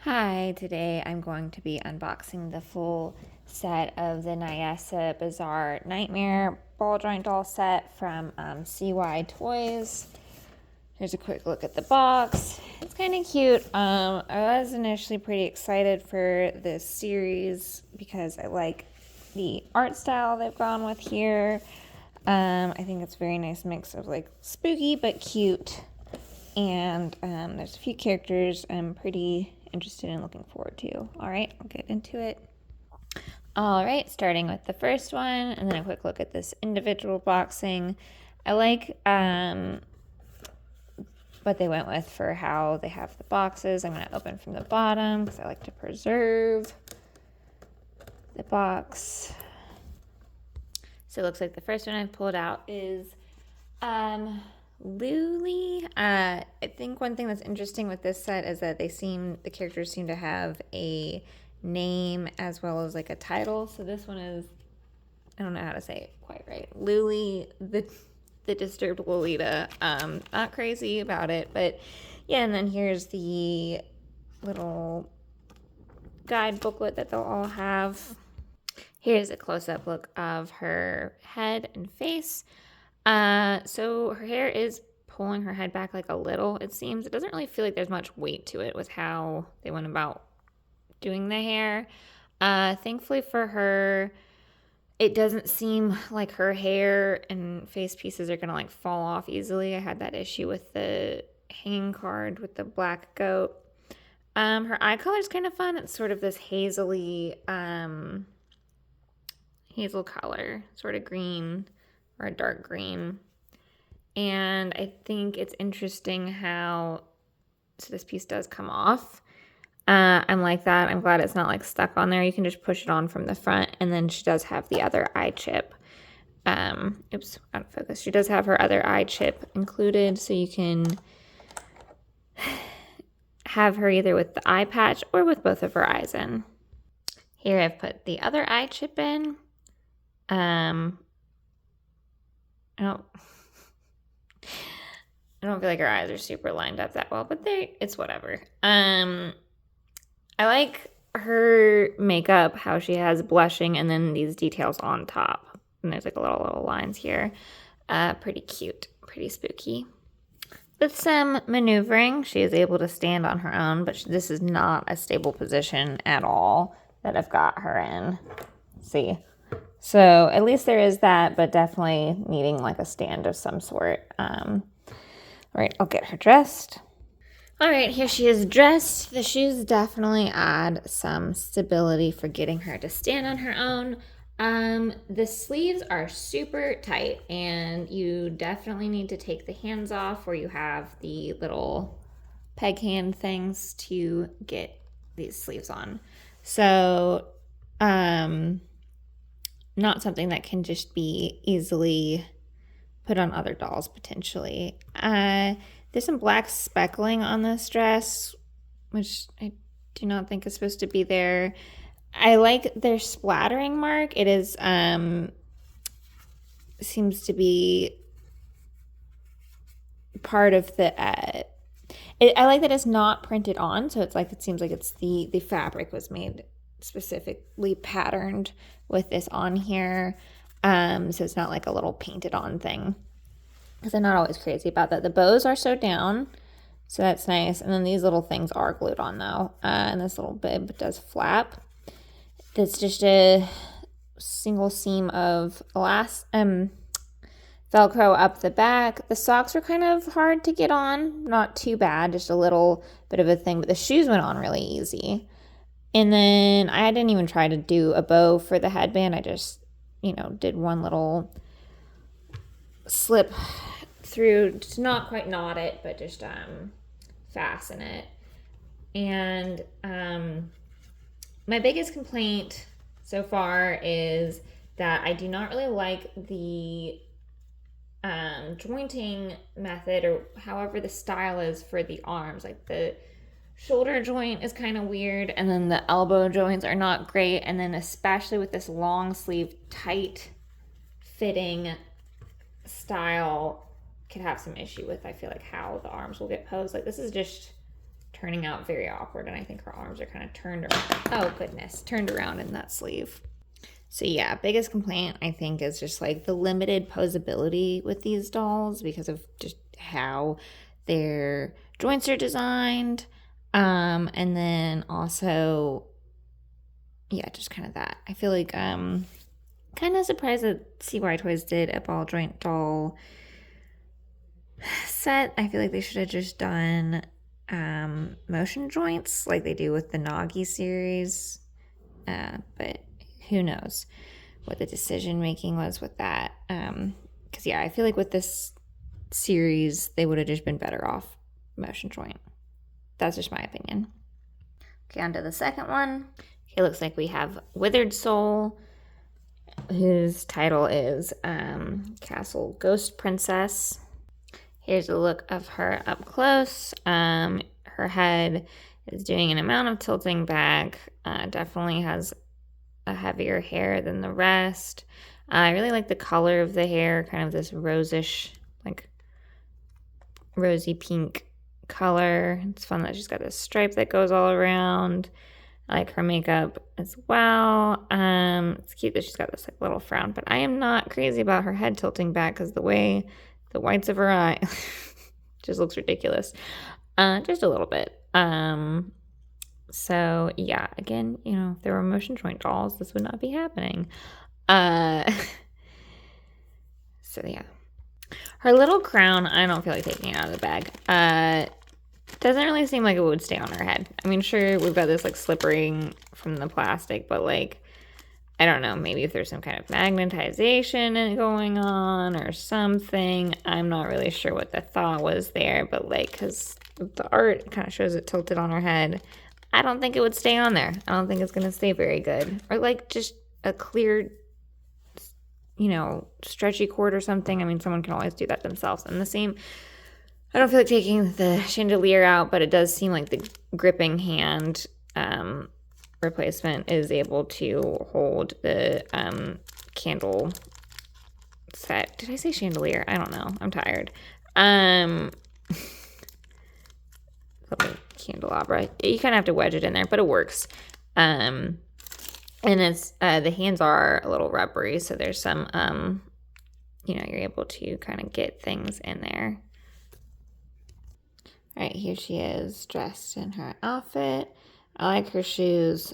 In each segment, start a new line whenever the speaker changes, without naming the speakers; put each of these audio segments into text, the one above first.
Hi, today I'm going to be unboxing the full set of the Nyssa Bizarre Nightmare ball joint doll set from CYToys. Here's a quick look at the box. It's kind of cute. I was initially pretty excited for this series because I like the art style they've gone with here. I think it's a very nice mix of like spooky but cute. And there's a few characters I'm pretty interested in looking forward to. All right, I'll get into it. All right, starting with the first one, and then a quick look at this individual boxing. I like what they went with for how they have the boxes. I'm going to open from the bottom because I like to preserve the box. So it looks like the first one I've pulled out is Luli. I think one thing that's interesting with this set is that the characters seem to have a name as well as like a title. So this one is, I don't know how to say it quite right. Luli, the disturbed Lolita. Not crazy about it, but yeah. And then here's the little guide booklet that they'll all have. Here's a close-up look of her head and face. So her hair is pulling her head back like a little, it seems. It doesn't really feel like there's much weight to it with how they went about doing the hair. Thankfully for her, it doesn't seem like her hair and face pieces are gonna like fall off easily. I had that issue with the hanging card with the black goat. Her eye color is kind of fun. It's sort of this hazely, hazel color, sort of green or a dark green. And I think it's interesting how, so this piece does come off. I'm like that. I'm glad it's not like stuck on there. You can just push it on from the front. And then she does have the other eye chip. Oops, out of focus. She does have her other eye chip included. So you can have her either with the eye patch or with both of her eyes in. Here I've put the other eye chip in. I don't feel like her eyes are super lined up that well, but it's whatever. I like her makeup, how she has blushing and then these details on top. And there's like a little lines here. Pretty cute, pretty spooky. With some maneuvering, she is able to stand on her own, but this is not a stable position at all that I've got her in. See? So at least there is that, but definitely needing like a stand of some sort. All right, I'll get her dressed. All right, here she is dressed. The shoes definitely add some stability for getting her to stand on her own. The sleeves are super tight, and you definitely need to take the hands off where you have the little peg hand things to get these sleeves on. So, not something that can just be easily put on other dolls potentially. There's some black speckling on this dress, which I do not think is supposed to be there. I like their splattering mark. It is seems to be part of the I like that it's not printed on, so it's like it seems like it's the fabric was made specifically patterned with this on here. So it's not like a little painted on thing, because I'm not always crazy about that. The bows are sewed down, so that's nice. And then these little things are glued on though. And this little bib does flap. It's just a single seam of Velcro up the back. The socks were kind of hard to get on. Not too bad, just a little bit of a thing. But the shoes went on really easy. And then I didn't even try to do a bow for the headband. I just, did one little slip through, to not quite knot it, but just fasten it. And my biggest complaint so far is that I do not really like the jointing method, or however the style is for the arms. Like the shoulder joint is kind of weird, and then the elbow joints are not great, and then especially with this long sleeve tight fitting style could have some issue with, I feel like, how the arms will get posed. Like this is just turning out very awkward, and I think her arms are kind of turned around. Oh goodness, turned around in that sleeve. So yeah, biggest complaint I think is just like the limited posability with these dolls because of just how their joints are designed. And then also, yeah, just kind of that. I feel like kind of surprised that CYToys did a ball joint doll set. I feel like they should have just done motion joints like they do with the Nagi series. But who knows what the decision making was with that. Because yeah, I feel like with this series, they would have just been better off motion joint. That's just my opinion. Okay, on to the second one. It looks like we have Withered Soul, whose title is Castle Ghost Princess. Here's a look of her up close. Her head is doing an amount of tilting back. Definitely has a heavier hair than the rest. I really like the color of the hair, kind of this rosish, like rosy pink color. It's fun that she's got this stripe that goes all around. I like her makeup as well. It's cute that she's got this like little frown, but I am not crazy about her head tilting back because the way the whites of her eye just looks ridiculous. Just a little bit. So yeah, again, you know, if there were motion joint dolls, this would not be happening. So yeah. Her little crown, I don't feel like taking it out of the bag. Doesn't really seem like it would stay on her head. I mean, sure, we've got this like slippering from the plastic, but like, I don't know, maybe if there's some kind of magnetization going on or something. I'm not really sure what the thought was there, but like, because the art kind of shows it tilted on her head, I don't think it would stay on there. I don't think it's going to stay very good. Or like just a clear, you know, stretchy cord or something. I mean, someone can always do that themselves. And the same, I don't feel like taking the chandelier out, but it does seem like the gripping hand replacement is able to hold the candle set. Did I say chandelier? I don't know. I'm tired. Candelabra. You kind of have to wedge it in there, but it works. And it's the hands are a little rubbery, so there's some you know, you're able to kind of get things in there. All right, here she is dressed in her outfit. I like her shoes.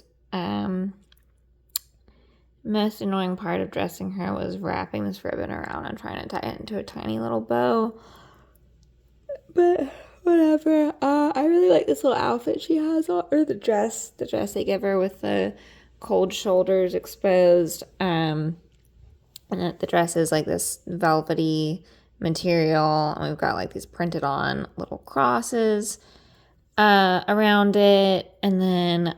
Most annoying part of dressing her was wrapping this ribbon around and trying to tie it into a tiny little bow. But whatever. I really like this little outfit she has on, or the dress they give her with the cold shoulders exposed. And the dress is like this velvety material, and we've got like these printed on little crosses around it, and then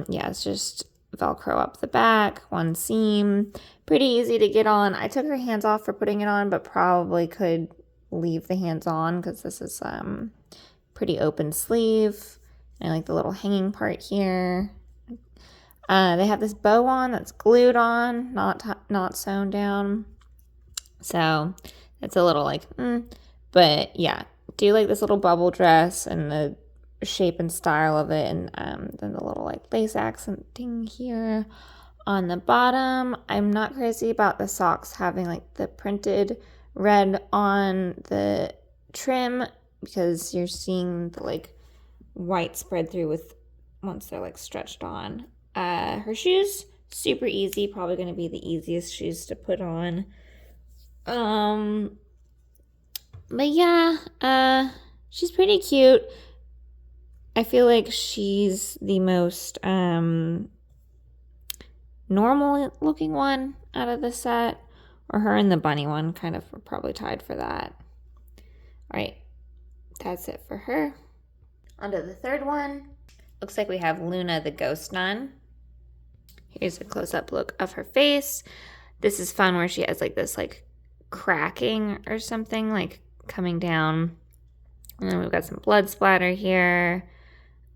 yeah, it's just Velcro up the back, one seam, pretty easy to get on. I took her hands off for putting it on, but probably could leave the hands on because this is pretty open sleeve. I like the little hanging part here. They have this bow on that's glued on, not sewn down, so it's a little like, but yeah, do like this little bubble dress and the shape and style of it, and then the little like lace accenting here on the bottom. I'm not crazy about the socks having like the printed red on the trim because you're seeing the like white spread through with once they're like stretched on. Her shoes, super easy, probably going to be the easiest shoes to put on. But yeah, she's pretty cute. I feel like she's the most normal looking one out of the set, or her and the bunny one kind of were probably tied for that. All right, that's it for her. On to the third one. Looks like we have Luna the Ghost Nun. Here's a close-up look of her face. This is fun where she has like this like cracking or something like coming down. And then we've got some blood splatter here.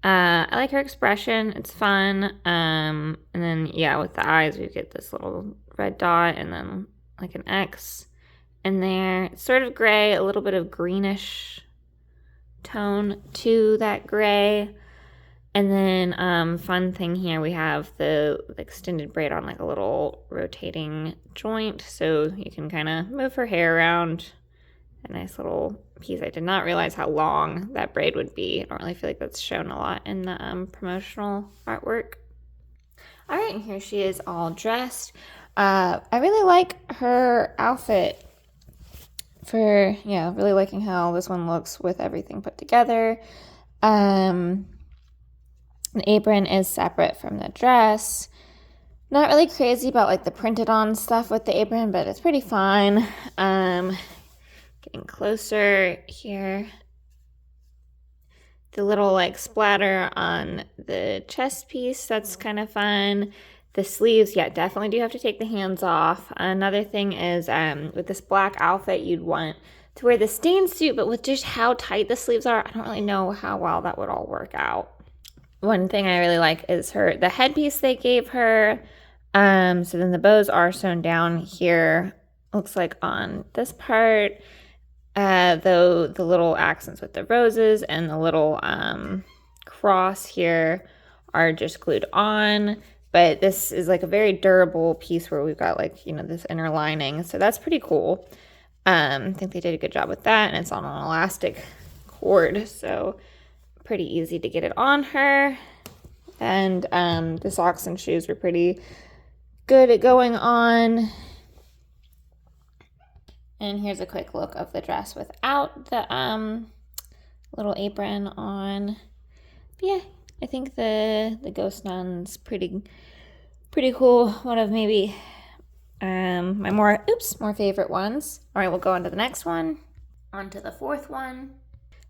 I like her expression. It's fun. And then, yeah, with the eyes, we get this little red dot and then like an X in there. It's sort of gray, a little bit of greenish tone to that gray. And then fun thing here, we have the extended braid on like a little rotating joint, so you can kind of move her hair around. A nice little piece. I did not realize how long that braid would be. I don't really feel like that's shown a lot in the promotional artwork. All right, and here she is all dressed. I really like her outfit really liking how this one looks with everything put together. The apron is separate from the dress. Not really crazy about like the printed on stuff with the apron, but it's pretty fun. Getting closer here. The little like splatter on the chest piece, that's kind of fun. The sleeves, yeah, definitely do have to take the hands off. Another thing is with this black outfit, you'd want to wear the stain suit, but with just how tight the sleeves are, I don't really know how well that would all work out. One thing I really like is the headpiece they gave her. So then the bows are sewn down here, looks like on this part. Though the little accents with the roses and the little cross here are just glued on. But this is like a very durable piece where we've got like, this inner lining. So that's pretty cool. I think they did a good job with that. And it's on an elastic cord. So pretty easy to get it on her. And the socks and shoes were pretty good at going on. And here's a quick look of the dress without the little apron on. But yeah, I think the Ghost Nun's pretty cool. One of maybe my more favorite ones. All right, we'll go on to the next one. On to the fourth one.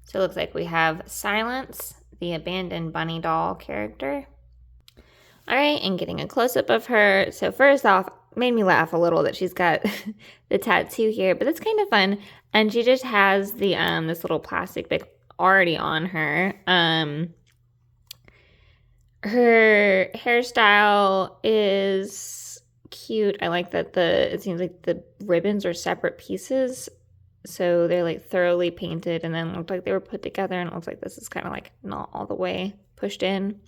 So it looks like we have Silence, the abandoned bunny doll character. All right, and getting a close-up of her. So first off, made me laugh a little that she's got the tattoo here, but it's kind of fun. And she just has the this little plastic bag already on her. Her hairstyle is cute. I like that it seems like the ribbons are separate pieces. So they're like thoroughly painted and then looked like they were put together, and it looks like this is kind of like not all the way pushed in.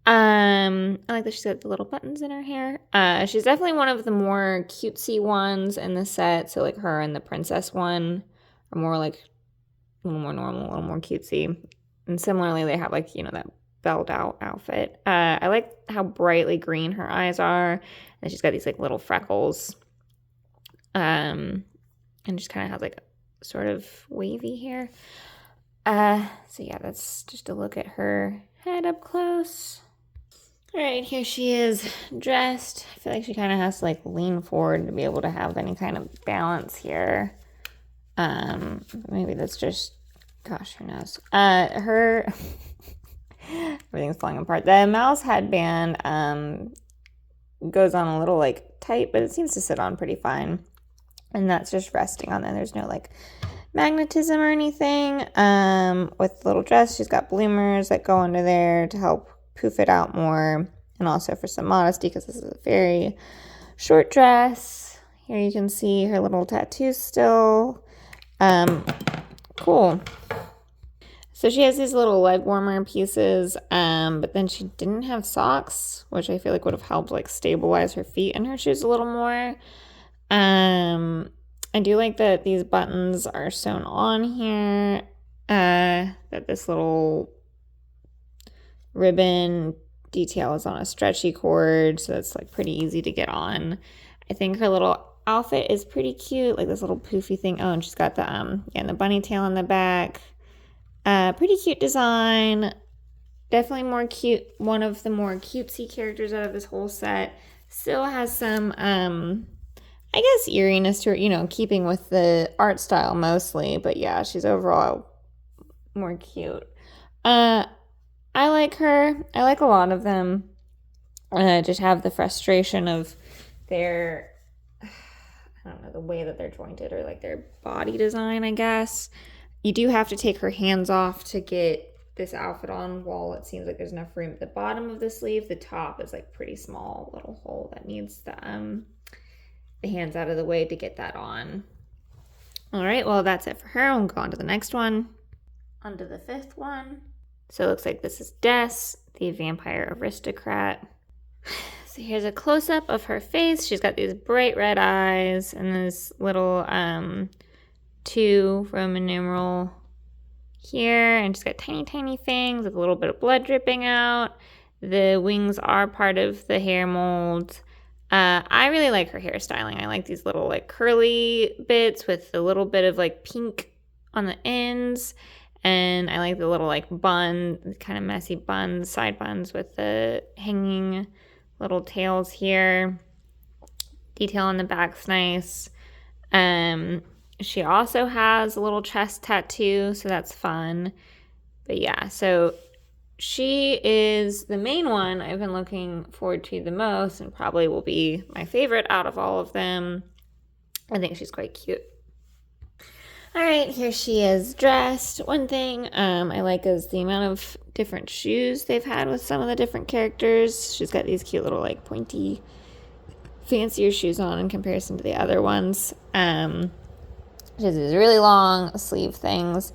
I like that she's got the little buttons in her hair. She's definitely one of the more cutesy ones in the set. So like her and the princess one are more like a little more normal, a little more cutesy. And similarly, they have like, that belled out outfit. I like how brightly green her eyes are. And she's got these like little freckles. And just kind of has like sort of wavy hair. So yeah, that's just a look at her head up close. All right, here she is dressed. I feel like she kind of has to like lean forward to be able to have any kind of balance here. Maybe that's just, gosh, who knows? Her, everything's falling apart. The mouse headband goes on a little like tight, but it seems to sit on pretty fine. And that's just resting on there. There's no like magnetism or anything. With the little dress, she's got bloomers that go under there to help poof it out more, and also for some modesty because this is a very short dress. Here you can see her little tattoos still. Cool. So she has these little leg warmer pieces, but then she didn't have socks, which I feel like would have helped like stabilize her feet and her shoes a little more. I do like that these buttons are sewn on here, that this little ribbon detail is on a stretchy cord, so it's like pretty easy to get on. I think her little outfit is pretty cute, like this little poofy thing. Oh, and she's got the bunny tail on the back. Pretty cute design. Definitely more cute. One of the more cutesy characters out of this whole set. Still has some, I guess, eeriness to her, keeping with the art style mostly. But yeah, she's overall more cute. I like her. I like a lot of them. Just have the frustration of their, I don't know, the way that they're jointed or like their body design, I guess. You do have to take her hands off to get this outfit on while it seems like there's enough room at the bottom of the sleeve. The top is like pretty small little hole that needs the hands out of the way to get that on. All right, well, that's it for her. We'll go on to the next one. On to the fifth one. So it looks like this is Des, the vampire aristocrat. So here's a close-up of her face. She's got these bright red eyes and this little 2 Roman numeral here, and she's got tiny fangs with a little bit of blood dripping out. The wings are part of the hair mold. I really like her hairstyling. I like these little like curly bits with a little bit of like pink on the ends, and I like the little like bun, kind of messy buns, side buns with the hanging little tails here. Detail on the back's nice. She also has a little chest tattoo, so that's fun. But yeah, so she is the main one I've been looking forward to the most, and probably will be my favorite out of all of them. I think she's quite cute. All right, here she is dressed. One thing I like is the amount of different shoes they've had with some of the different characters. She's got these cute little like pointy, fancier shoes on in comparison to the other ones. She has these really long sleeve things.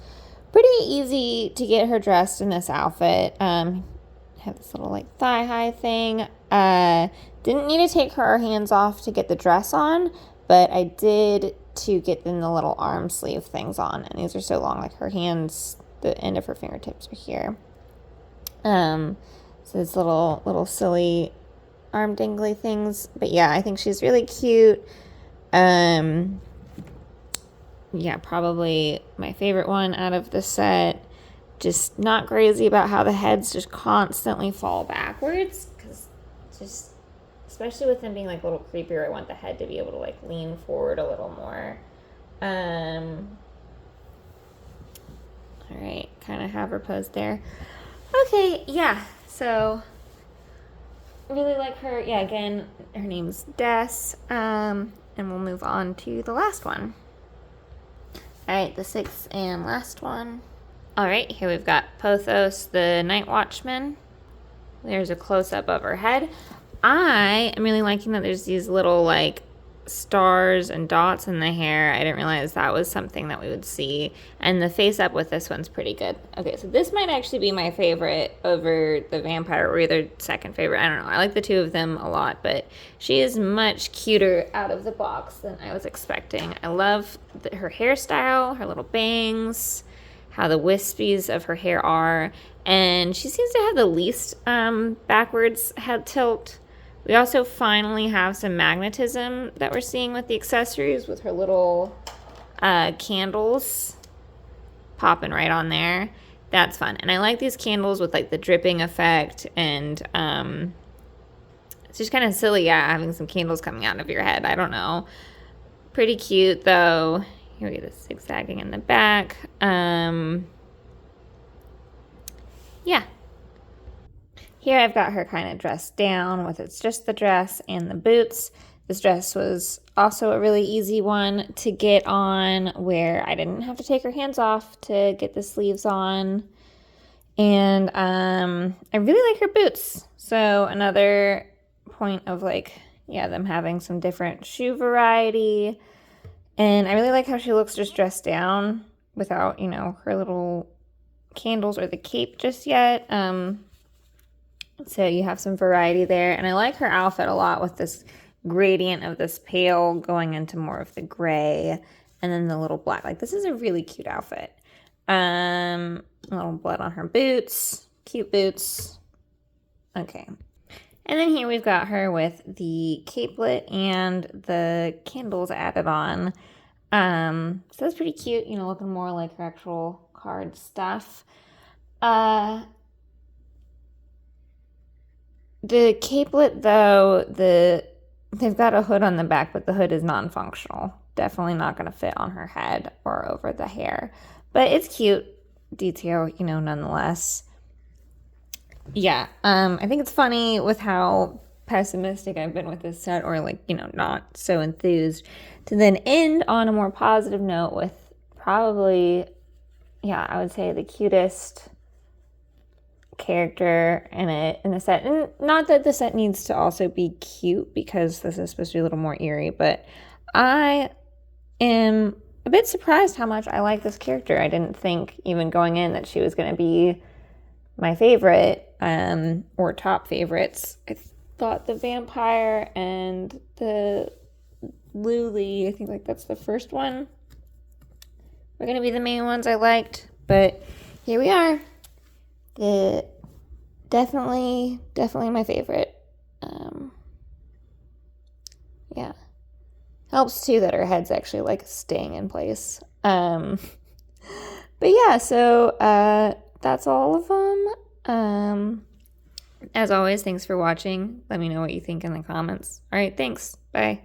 Pretty easy to get her dressed in this outfit. Have this little like thigh high thing. Didn't need to take her hands off to get the dress on, but I did to get in the little arm sleeve things on. And these are so long, like her hands, the end of her fingertips are here. So this little silly arm dingly things. But yeah, I think she's really cute. Yeah, probably my favorite one out of the set. Just not crazy about how the heads just constantly fall backwards, because just, especially with them being like a little creepier, I want the head to be able to like lean forward a little more. All right, kind of have her posed there. Okay, yeah, so really like her. Yeah, again, her name's Des. And we'll move on to the last one. All right, the 6th and last one. All right, here we've got Pothos the Night Watchman. There's a close-up of her head. I am really liking that there's these little like stars and dots in the hair. I didn't realize that was something that we would see. And the face up with this one's pretty good. Okay, so this might actually be my favorite over the vampire, or either second favorite. I don't know. I like the two of them a lot, but she is much cuter out of the box than I was expecting. I love her hairstyle, her little bangs, how the wispies of her hair are, and she seems to have the least backwards head tilt. We also finally have some magnetism that we're seeing with the accessories, with her little candles popping right on there. That's fun. And I like these candles with like the dripping effect, and it's just kind of silly, yeah, having some candles coming out of your head. I don't know. Pretty cute though. Here we get the zigzagging in the back. Yeah. Here I've got her kind of dressed down with it's just the dress and the boots. This dress was also a really easy one to get on, where I didn't have to take her hands off to get the sleeves on. And I really like her boots. So another point of like, yeah, them having some different shoe variety. And I really like how she looks just dressed down without, you know, her little candles or the cape just yet. So you have some variety there. And I like her outfit a lot with this gradient of this pale going into more of the gray and then the little black. Like, this is a really cute outfit. A little blood on her boots. Cute boots. Okay. And then here we've got her with the capelet and the candles added on. So that's pretty cute, you know, looking more like her actual card stuff. The capelet, though, they've got a hood on the back, but the hood is non-functional. Definitely not going to fit on her head or over the hair. But it's cute detail, you know, nonetheless. Yeah, I think it's funny with how pessimistic I've been with this set, or like, you know, not so enthused, to then end on a more positive note with probably, yeah, I would say the cutest character in the set. And not that the set needs to also be cute, because this is supposed to be a little more eerie, but I am a bit surprised how much I like this character. I didn't think, even going in, that she was going to be my favorite, or top favorites, I thought the vampire and the Luli, I think like that's the first one, were going to be the main ones I liked. But here we are. Definitely my favorite. Yeah. Helps too that her head's actually like staying in place. But yeah, so that's all of them. As always, thanks for watching. Let me know what you think in the comments. All right, thanks. Bye.